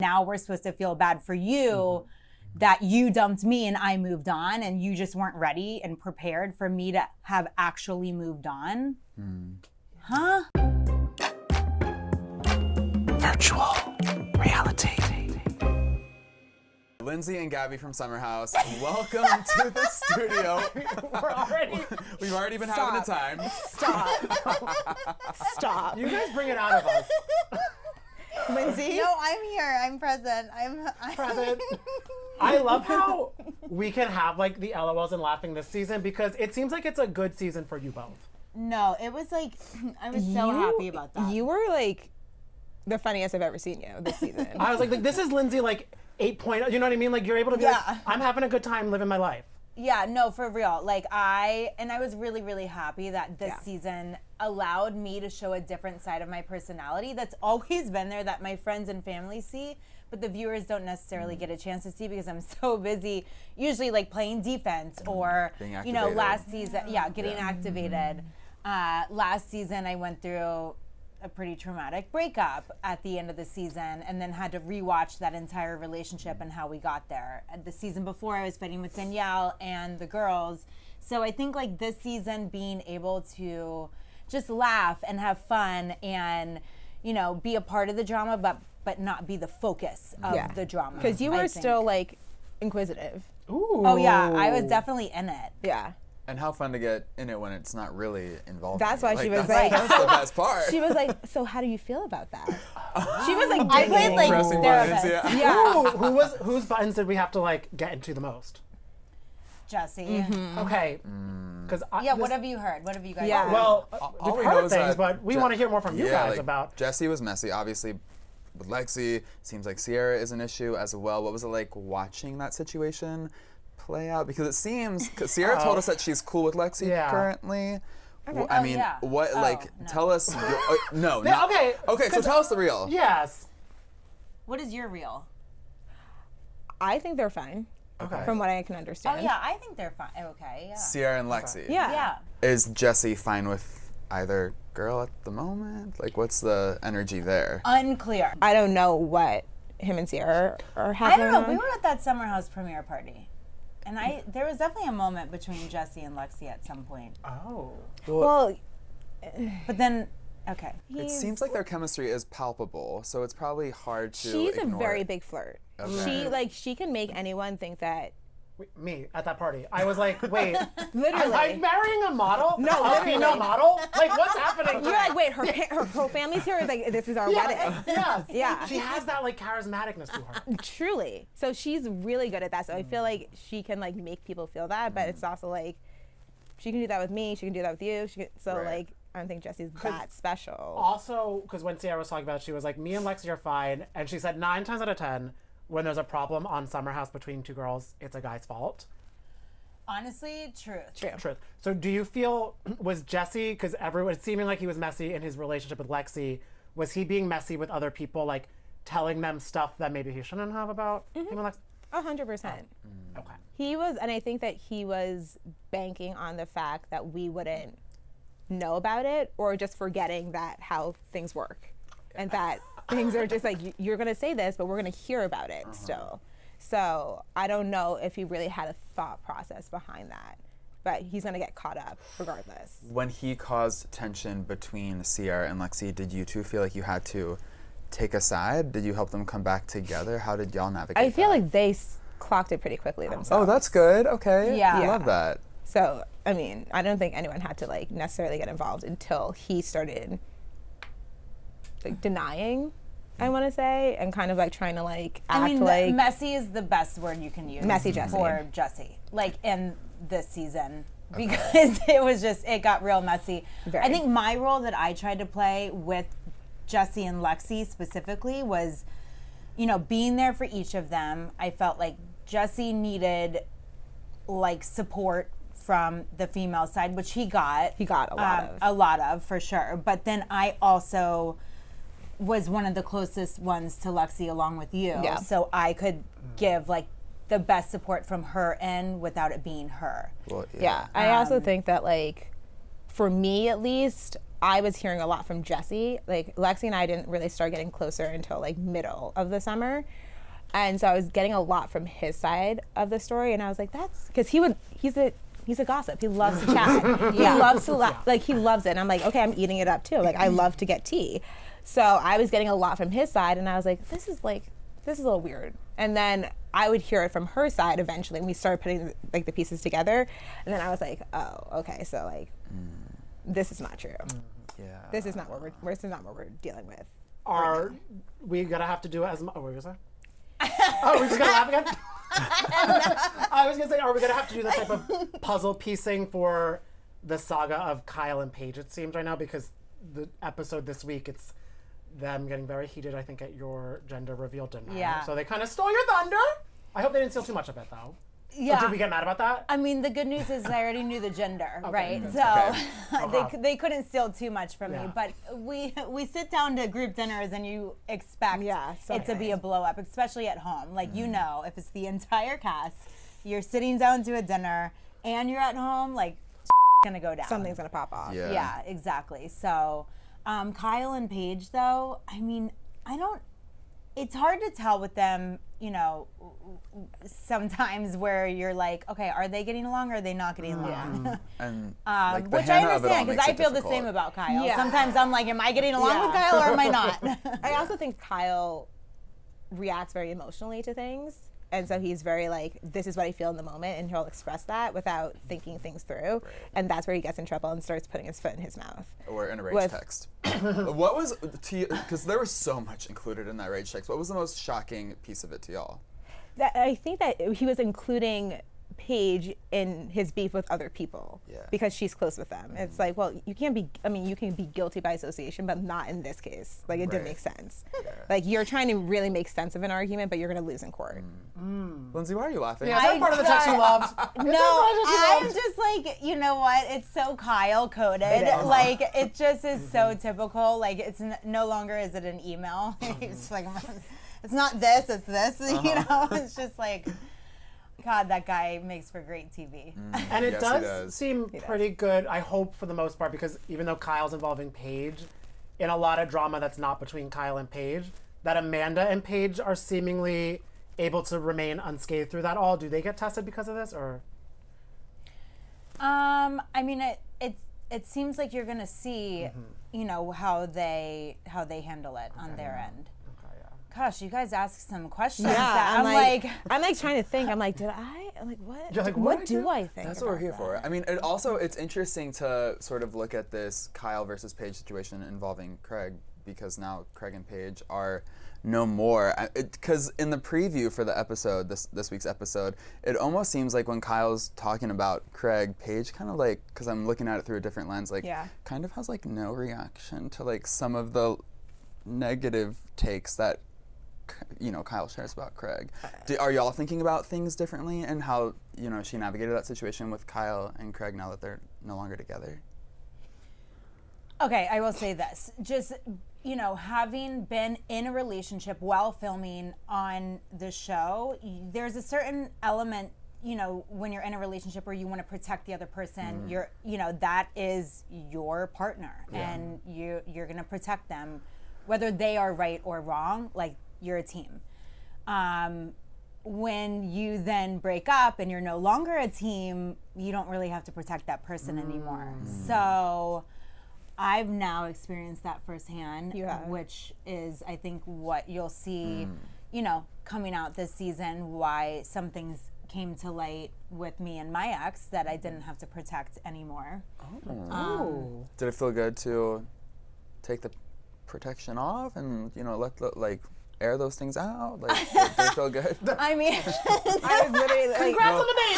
Now we're supposed to feel bad for you that you dumped me and I moved on and you just weren't ready and prepared for me to have actually moved on. Huh? Virtual reality. Lindsay and Gabby from Summer House, welcome to the studio. We've already been having a time. Stop. You guys bring it out of us. Lindsay? No, I'm here. I'm present. I'm Present. I love how we can have like the LOLs and laughing this season because it seems like it's a good season for you both. No, it was like, I was so happy about that. You were like the funniest I've ever seen you this season. I was like this is Lindsay like 8.0, you know what I mean? Like you're able to be like, I'm having a good time living my life. Yeah, no, for real. Like I was really, really happy that this season allowed me to show a different side of my personality that's always been there that my friends and family see, but the viewers don't necessarily get a chance to see because I'm so busy usually like playing defense or, you know, last season, getting activated. Last season I went through a pretty traumatic breakup at the end of the season and then had to rewatch that entire relationship and how we got there. The season before I was fighting with Danielle and the girls. So I think like this season being able to just laugh and have fun and, you know, be a part of the drama but not be the focus of the drama. Because you were still like inquisitive. Ooh. Oh yeah, I was definitely in it. Yeah. And how fun to get in it when it's not really involved. That's why she was that's, like, that's the best part. She was like, so how do you feel about that? She was like, I played like Pressing therapist. buttons, yeah. Whose buttons did we have to like get into the most? Jesse. Okay. Because What have you heard? What have you guys Yeah. heard? well, All we've we know heard is things, that but we want to hear more from you guys like, about. Jesse was messy, obviously. With Lexi, seems like Sierra is an issue as well. What was it like watching that situation play out? Because it seems, because Sierra told us that she's cool with Lexi currently. Okay. I mean, what, tell us, no, not, okay, so tell us the real. Yes. What is your real? I think they're fine. Okay. From what I can Oh understand. yeah, I think they're fine. Okay, yeah. Sierra and Lexi. Yeah. Yeah. Is Jesse fine with either girl at the moment? Like, what's the energy there? Unclear. I don't know what him and Sierra are I having. don't know. We were at that Summer House premiere party, and there was definitely a moment between Jesse and Lexi at some point. Oh. Well, But then, okay. It seems like their chemistry is palpable, so it's probably hard to she's a ignore very it. big flirt. Okay. She can make anyone think that. Me at that party. I was like, wait, Literally. I'm marrying a model? No, a literally. female model? Like, what's happening? You're like, wait, her whole family's here. Is like, this is our wedding. Yes. Yeah. She has that like charismaticness to her. Truly. So she's really good at that. So I feel like she can like make people feel that, but it's also like she can do that with me. She can do that with you. Like I don't think Jesse's that special. Also, because when Sierra was talking about it, she was like, me and Lexi are fine. And she said 9 times out of 10, when there's a problem on Summer House between two girls, it's a guy's fault. Honestly, truth. Truth. So do you feel, was Jesse, because everyone, it's seeming like he was messy in his relationship with Lexi, was he being messy with other people, like telling them stuff that maybe he shouldn't have about him and Lexi? 100%. Okay. He was, and I think that he was banking on the fact that we wouldn't know about it or just forgetting that how things work and that things are just like, you're going to say this, but we're going to hear about it still. So I don't know if he really had a thought process behind that, but he's going to get caught up regardless. When he caused tension between Sierra and Lexi, did you two feel like you had to take a side? Did you help them come back together? How did y'all navigate I feel that? like they clocked it pretty quickly themselves. Oh, that's good. Okay. Yeah. I love that. So, I mean, I don't think anyone had to like necessarily get involved until he started like denying, I want to say, and kind of like trying to like act I mean, like messy is the best word you can use. Messy Jesse. For Jesse, like in this season, because it got real messy. Very. I think my role that I tried to play with Jesse and Lexi specifically was, you know, being there for each of them. I felt like Jesse needed like support from the female side, which he got. He got a lot of, for sure. But then I also was one of the closest ones to Lexi along with you. Yeah. So I could give like the best support from her end without it being her. Well, Yeah, I also think that like, for me at least, I was hearing a lot from Jesse. Like Lexi and I didn't really start getting closer until like middle of the summer. And so I was getting a lot from his side of the story, and I was like, that's because he's a gossip. He loves to chat. He loves to he loves it. And I'm like, okay, I'm eating it up too. Like I love to get tea. So I was getting a lot from his side, and I was like, this is a little weird. And then I would hear it from her side eventually, and we started putting like the pieces together. And then I was like, oh, okay, so like this is not true. Yeah. This is not what we're dealing with. Are we gonna have to do it as? What were you gonna say? Oh, we're just gonna laugh again? I was gonna say, are we gonna have to do that type of puzzle piecing for the saga of Kyle and Paige, it seems right now, because the episode this week, it's them getting very heated, I think, at your gender reveal dinner. Yeah. So they kind of stole your thunder. I hope they didn't steal too much of it, though. Yeah. Or did we get mad about that? I mean, the good news is I already knew the gender, right? good. So they couldn't steal too much from Yeah. me. But we sit down to group dinners and you expect it to be a blow up, especially at home. Like, you know, if it's the entire cast, you're sitting down to a dinner and you're at home, like, gonna go down. Something's gonna pop off. Yeah, exactly. So Kyle and Paige, though, I mean, it's hard to tell with them, you know, sometimes where you're like, okay, are they getting along or are they not getting along? And like the Which I Hannah of it all understand, because makes I it feel the difficult. same about Kyle. Yeah. Sometimes I'm like, am I getting along with Kyle or am I not? I also think Kyle reacts very emotionally to things. And so he's very like, this is what I feel in the moment, and he'll express that without thinking things through. And that's where he gets in trouble and starts putting his foot in his mouth. Or in a rage text. What was, because there was so much included in that rage text, what was the most shocking piece of it to y'all? I think that he was including Paige in his beef with other people because she's close with them. It's like, well, you can be guilty by association, but not in this case. Like, it didn't make sense. Like, you're trying to really make sense of an argument, but you're going to lose in court. Lindsay, why are you laughing? Yeah, is that part of the text you loved? No, I'm just like, you know what? It's so Kyle coded. Like, it just is so typical. Like, it's no longer is it an email. It's like, it's not this, it's this. You know, it's just like, God, that guy makes for great TV. And it Yes, does seem pretty good, I hope, for the most part, because even though Kyle's involving Paige in a lot of drama that's not between Kyle and Paige, that Amanda and Paige are seemingly able to remain unscathed through that all. Do they get tested because of this, or? I mean, it seems like you're gonna see, you know, how they handle it on their end. Gosh, you guys ask some questions. Yeah, that I'm like trying to think. I'm like, did I? I'm like, what? You're like, what do I think? That's what we're here for. I mean, it's interesting to sort of look at this Kyle versus Paige situation involving Craig, because now Craig and Paige are no more. Because in the preview for the episode, this week's episode, it almost seems like when Kyle's talking about Craig, Paige kind of like, because I'm looking at it through a different lens, like kind of has like no reaction to like some of the negative takes that, you know, Kyle shares about Craig. Are y'all thinking about things differently and how, you know, she navigated that situation with Kyle and Craig now that they're no longer together? Okay, I will say this. Just, you know, having been in a relationship while filming on the show, there's a certain element, you know, when you're in a relationship where you want to protect the other person, you know, that is your partner and you're going to protect them, whether they are right or wrong. Like, you're a team. When you then break up and you're no longer a team, you don't really have to protect that person anymore. So I've now experienced that firsthand, which is, I think, what you'll see, you know, coming out this season, why some things came to light with me and my ex that I didn't have to protect anymore. Did it feel good to take the protection off and, you know, let air those things out? Like, did it feel good? I mean, I was literally like, Congrats on the baby!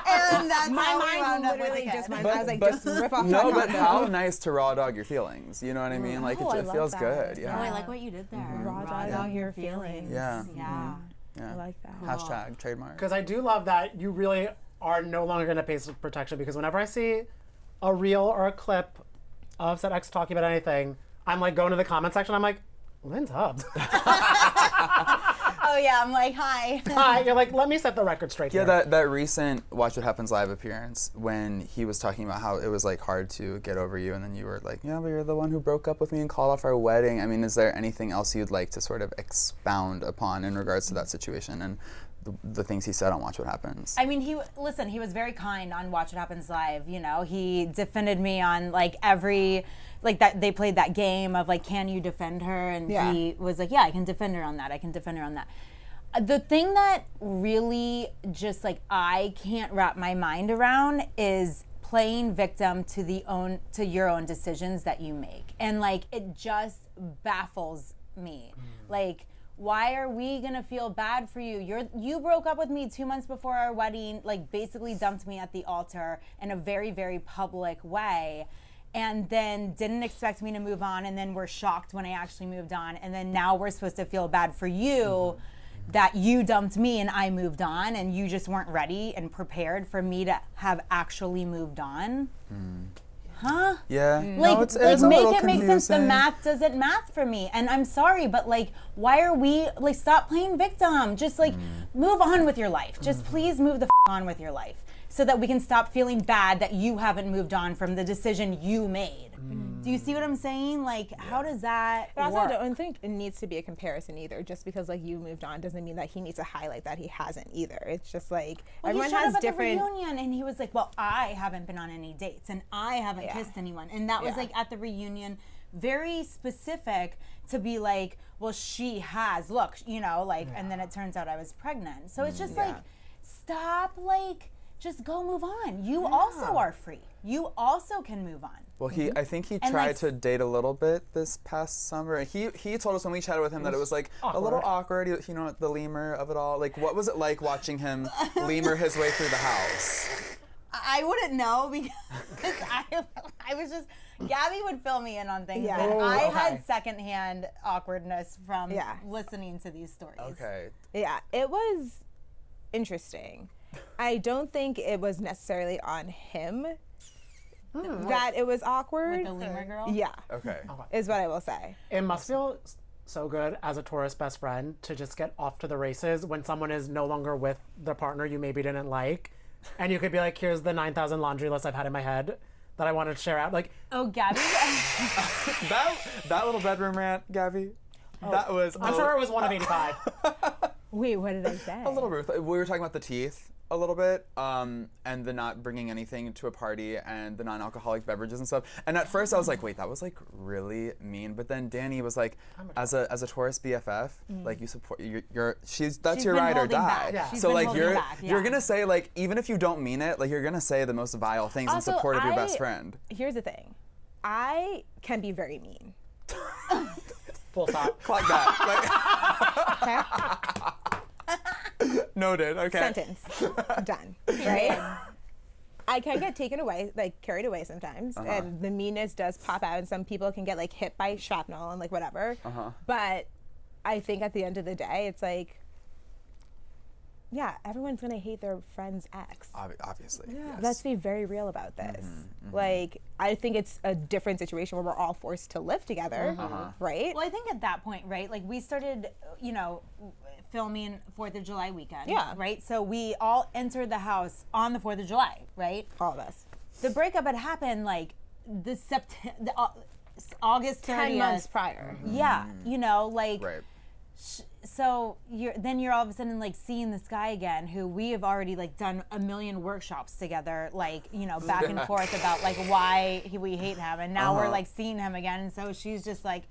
And that's my how we mind wound up with literally the kid. just went. I was like, just rip off No, that but condom. how nice to raw dog your feelings. You know what I mean? Like, I it love feels that. good. Yeah. oh, I like what you did there. Raw dog your feelings. Yeah. Yeah. Yeah. I like that. Hashtag trademark. Because I do love that you really are no longer going to pay some protection, because whenever I see a reel or a clip of said ex talking about anything, I'm like going to the comment section, I'm like, Lynn's Hubbs. Oh yeah, I'm like, hi. Hi, you're like, let me set the record straight Yeah, here. that recent Watch What Happens Live appearance when he was talking about how it was like hard to get over you, and then you were like, yeah, but you're the one who broke up with me and called off our wedding. I mean, is there anything else you'd like to sort of expound upon in regards to that situation and the things he said on Watch What Happens? I mean, he was very kind on Watch What Happens Live. You know, he defended me on like every, like that they played that game of like, can you defend her? And he was like, yeah, I can defend her on that. I can defend her on that. The thing that really just like I can't wrap my mind around is playing victim to your own decisions that you make, and like it just baffles me. Like, why are we gonna feel bad for you? You broke up with me 2 months before our wedding, like basically dumped me at the altar in a very, very public way, and then didn't expect me to move on, and then were shocked when I actually moved on, and then now we're supposed to feel bad for you that you dumped me and I moved on, and you just weren't ready and prepared for me to have actually moved on. Huh? Yeah. Like, no, it's like a make little it make sense. The confusing. math doesn't math for me, and I'm sorry, but like, why are we like stop playing victim? Just like move on with your life. Just please move the on with your life, so that we can stop feeling bad that you haven't moved on from the decision you made. Do you see what I'm saying? Like, how does that But also, work? I don't think it needs to be a comparison either. Just because like you moved on doesn't mean that he needs to highlight that he hasn't either. It's just like everyone he showed has up at different. the reunion, and he was like, "Well, I haven't been on any dates, and I haven't kissed anyone," and that was like at the reunion, very specific to be like, "Well, she has. Look, you know, like," and then it turns out I was pregnant. So it's just like, stop, like, just go move on. You also are free. You also can move on. Well, I think he And, tried like, to date a little bit this past summer. He told us when we chatted with him that it was like a little awkward. You know, the lemur of it all. Like, what was it like watching him lemur his way through the house? I wouldn't know because I was just, Gabby would fill me in on things. Yeah. And Oh, I okay. had secondhand awkwardness from Yeah. listening to these stories. Okay. Yeah, it was interesting. I don't think it was necessarily on him that it was awkward. With the lemur girl? Yeah, Okay. is what I will say. It must feel so good as a Taurus best friend to just get off to the races when someone is no longer with the partner you maybe didn't like. And you could be like, here's the 9,000 laundry lists I've had in my head that I wanted to share out. Like, Oh, Gabby. That little bedroom rant, Gabby. That was. I'm sure it was one of 85. Wait, what did I say? A little Ruth. We were talking about the teeth a little bit, and the not bringing anything to a party, and the non-alcoholic beverages and stuff. And at first I was like, wait, that was like really mean. But then Danny was like, as a Taurus BFF, like you support that's She's your been ride or holding die. back. Yeah. She's So been like holding back, you're gonna say like even if you don't mean it, like you're gonna say the most vile things in Also, support of your best I- friend. Here's the thing. I can be very mean. Full stop. Clock that. Okay? Noted. Okay. Sentence. Done. Right? I can get taken away, like carried away sometimes, and the meanness does pop out, and some people can get like hit by shrapnel and like whatever. But I think at the end of the day, it's like, yeah, everyone's gonna hate their friend's ex. Obviously. Yes. Let's be very real about this. Like, I think it's a different situation where we're all forced to live together, right? Well, I think at that point, right, like we started, you know, filming 4th of July weekend, Yeah. right? So we all entered the house on the 4th of July, right? All of us. The breakup had happened like August 30th. 10 months prior. Yeah, you know, like, Right. so you're all of a sudden like seeing this guy again who we have already like done a million workshops together, like, you know, back and forth about like why we hate him, and now we're like seeing him again, and so she's just like,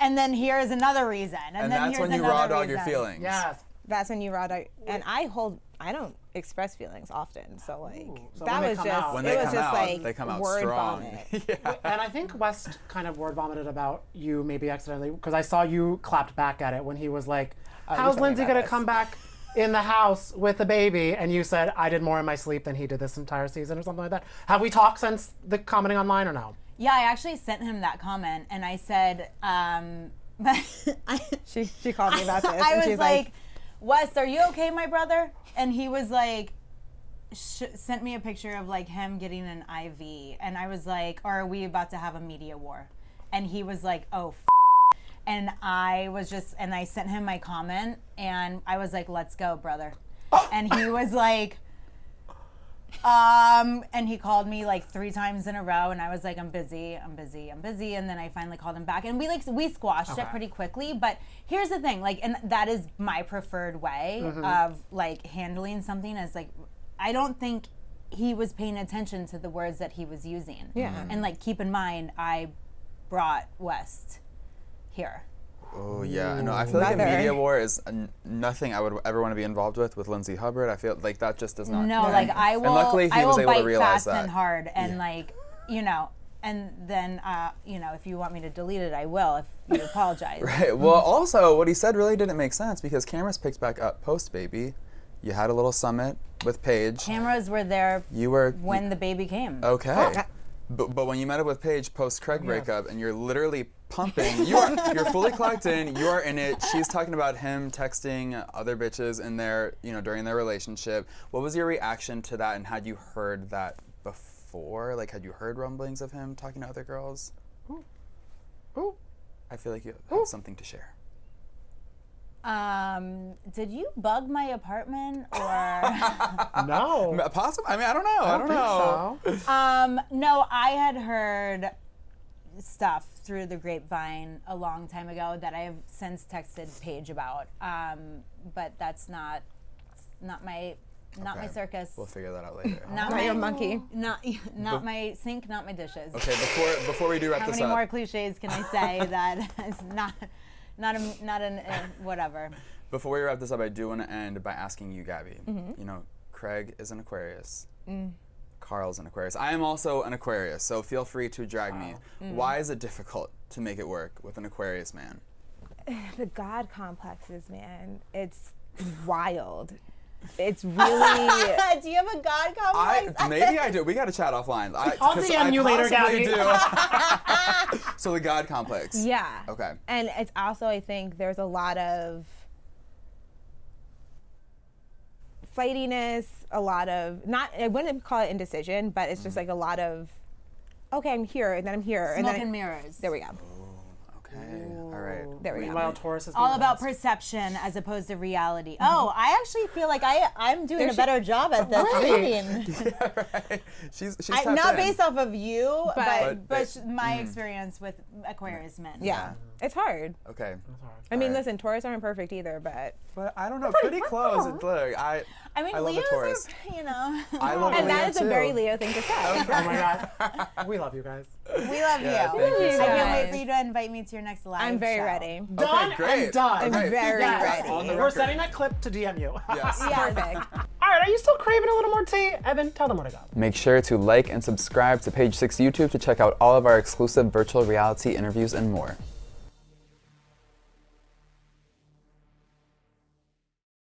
and then here's another reason, and then that's here's when you another raw dog your reason. feelings. Yes. That's when you raw dog, and I don't express feelings often, so like So that when they was come just out- When it they was come just out, like they come out word strong. vomit. And I think West kind of word vomited about you maybe accidentally, because I saw you clapped back at it when he was like, you how's told me Lindsay about going to this. come back in the house with a baby? And you said, I did more in my sleep than he did this entire season or something like that. Have we talked since the commenting online or no? Yeah, I actually sent him that comment, and I said, She called me about this. I and was she's like, Wes, are you okay, my brother? And he was like, sent me a picture of like him getting an IV, and I was like, are we about to have a media war? And he was like, oh, And I sent him my comment, and I was like, let's go, brother. And he was like, and he called me like 3 times in a row, and I was like, I'm busy. And then I finally called him back, and we squashed it pretty quickly. But here's the thing, like, and that is my preferred way of like handling something, is like, I don't think he was paying attention to the words that he was using. Yeah. And like, keep in mind, I brought West here. Oh yeah, no, I feel like a media war is nothing I would ever want to be involved with Lindsay Hubbard. I feel like that just does not. No, like I will. And luckily, he I was will able to bite realize fast that. and hard, and like, you know, and then you know, if you want me to delete it, I will. If you apologize. Right. Well, also, what he said really didn't make sense because cameras picked back up post baby. You had a little summit with Paige. Cameras were there. You were when the baby came. Okay. But when you met up with Paige post Craig breakup, and you're literally pumping, you're fully clocked in, you are in it. She's talking about him texting other bitches in their, you know, during their relationship. What was your reaction to that, and had you heard that before? Like, had you heard rumblings of him talking to other girls? Ooh. I feel like you have something to share. Did you bug my apartment or? No. Possible. I mean, I don't know. I don't know. Think so. No, I had heard stuff through the grapevine a long time ago that I have since texted Paige about. But that's not my circus. We'll figure that out later. Not Not your monkey. Not my sink, not my dishes. Okay, before we do wrap How this many up. more cliches can I say that is not an whatever. Before we wrap this up, I do want to end by asking you, Gabby. You know, Craig is an Aquarius. Carl's an Aquarius. I am also an Aquarius, so feel free to drag me. Why is it difficult to make it work with an Aquarius man? The God complexes, man. It's wild. It's really. Do you have a God complex? Maybe I do. We got to chat offline. I'll DM you later, Gabby. So the God complex. Yeah. Okay. And it's also, I think, there's a lot of flightiness, a lot of, I wouldn't call it indecision, but it's just like a lot of, okay, I'm here, and then I'm here. Smoke and and mirrors. There we go. Okay. All right. There we go. Meanwhile, Taurus is All about being perception as opposed to reality. Oh, I actually feel like I'm doing a better job at this reading. Yeah, right. She's tapped Not in. based off of you, But- but my experience with Aquarius men. Yeah. It's hard. Okay. I mean, All right. listen, Taurus aren't perfect either, but. But I don't know. Pretty close. Look, I mean, I love Leos a Taurus. are, you know. I love a And Leo that is too. a very Leo thing to say. Oh my God. We love you guys. We love Yeah, you. thank you so I can't much. wait for you to invite me to your next live I'm very show. ready. Done great. and done. I'm Okay. very ready. On the We're record. sending that clip to DM you. Yes. Perfect. All right, are you still craving a little more tea? Evan, tell them where to go. Make sure to like and subscribe to Page 6 YouTube to check out all of our exclusive virtual reality interviews and more.